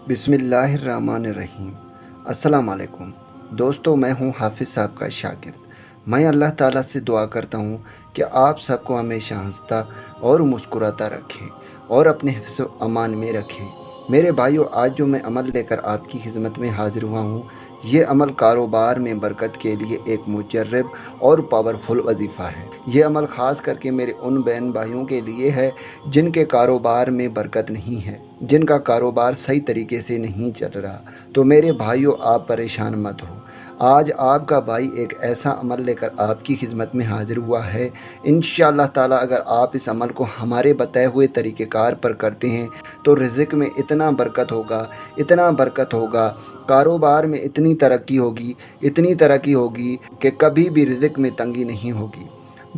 बिस्मिल्लाहिर्रहमानिर्रहीम। अस्सलाम वालेकुम दोस्तों, मैं हूं हाफिज़ साहब का शागिर्द। मैं अल्लाह ताला से दुआ करता हूं कि आप सबको हमेशा हंसता और मुस्कुराता रखे और अपने हिफ्ज़ व अमान में रखे। मेरे भाइयों, आज जो मैं अमल लेकर आपकी खिदमत में हाज़िर हुआ हूं, ये अमल कारोबार में बरकत के लिए एक मुजर्रब और पावरफुल वजीफ़ा है। ये अमल ख़ास करके मेरे उन बहन भाइयों के लिए है जिनके कारोबार में बरकत नहीं है, जिनका कारोबार सही तरीके से नहीं चल रहा। तो मेरे भाइयों, आप परेशान मत हो। आज आपका भाई एक ऐसा अमल लेकर आपकी खिदमत में हाज़िर हुआ है। इंशाअल्लाह ताला अगर आप इस अमल को हमारे बताए हुए तरीक़ेकार पर करते हैं तो रिज़्क़ में इतना बरकत होगा, इतना बरकत होगा, कारोबार में इतनी तरक्की होगी कि कभी भी रिज़्क़ में तंगी नहीं होगी,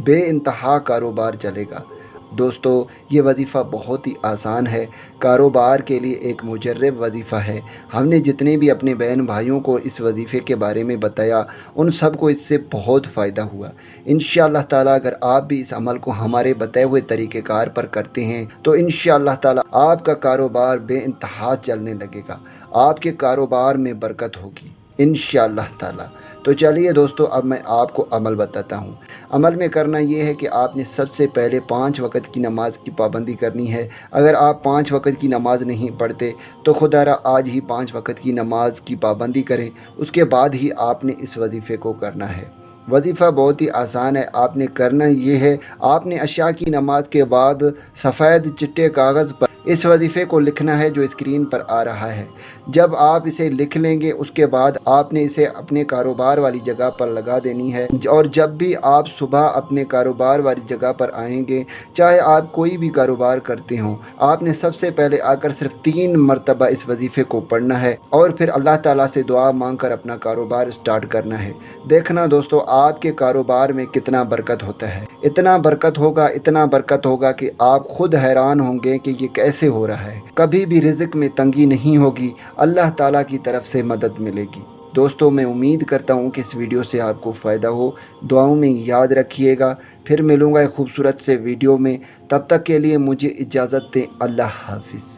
बेइंतहा कारोबार चलेगा। दोस्तों, ये वजीफ़ा बहुत ही आसान है, कारोबार के लिए एक मुजर्रब वजीफ़ा है। हमने जितने भी अपने बहन भाइयों को इस वजीफ़े के बारे में बताया, उन सब को इससे बहुत फ़ायदा हुआ। इंशाअल्लाह ताला अगर आप भी इस अमल को हमारे बताए हुए तरीक़ेकार पर करते हैं तो इंशाअल्लाह ताला आपका कारोबार बेइंतहा चलने लगेगा, आपके कारोबार में बरकत होगी इंशाअल्लाह ताला। तो चलिए दोस्तों, अब मैं आपको अमल बताता हूँ। अमल में करना ये है कि आपने सबसे पहले 5 वक़्त की नमाज़ की पाबंदी करनी है। अगर आप 5 वक़्त की नमाज़ नहीं पढ़ते तो खुदारा आज ही 5 वक़्त की नमाज़ की पाबंदी करें, उसके बाद ही आपने इस वजीफ़े को करना है। वजीफ़ा बहुत ही आसान है। आपने करना ये है, आपने अशा की नमाज के बाद सफ़ेद चिट्टे कागज़ पर इस वजीफ़े को लिखना है जो स्क्रीन पर आ रहा है। जब आप इसे लिख लेंगे उसके बाद आपने इसे अपने कारोबार वाली जगह पर लगा देनी है, और जब भी आप सुबह अपने कारोबार वाली जगह पर आएंगे, चाहे आप कोई भी कारोबार करते हों, आपने सबसे पहले आकर सिर्फ 3 मरतबा इस वजीफ़े को पढ़ना है और फिर अल्लाह ताला से दुआ मांग कर अपना कारोबार स्टार्ट करना है। देखना दोस्तों, आपके कारोबार में कितना बरकत होता है। इतना बरकत होगा कि आप खुद हैरान होंगे कि ये कैसे हो रहा है। कभी भी रिज़्क़ में तंगी नहीं होगी, अल्लाह ताला की तरफ से मदद मिलेगी। दोस्तों, मैं उम्मीद करता हूँ कि इस वीडियो से आपको फ़ायदा हो। दुआओं में याद रखिएगा। फिर मिलूँगा एक खूबसूरत से वीडियो में। तब तक के लिए मुझे इजाज़त दें। अल्लाह हाफ़िज़।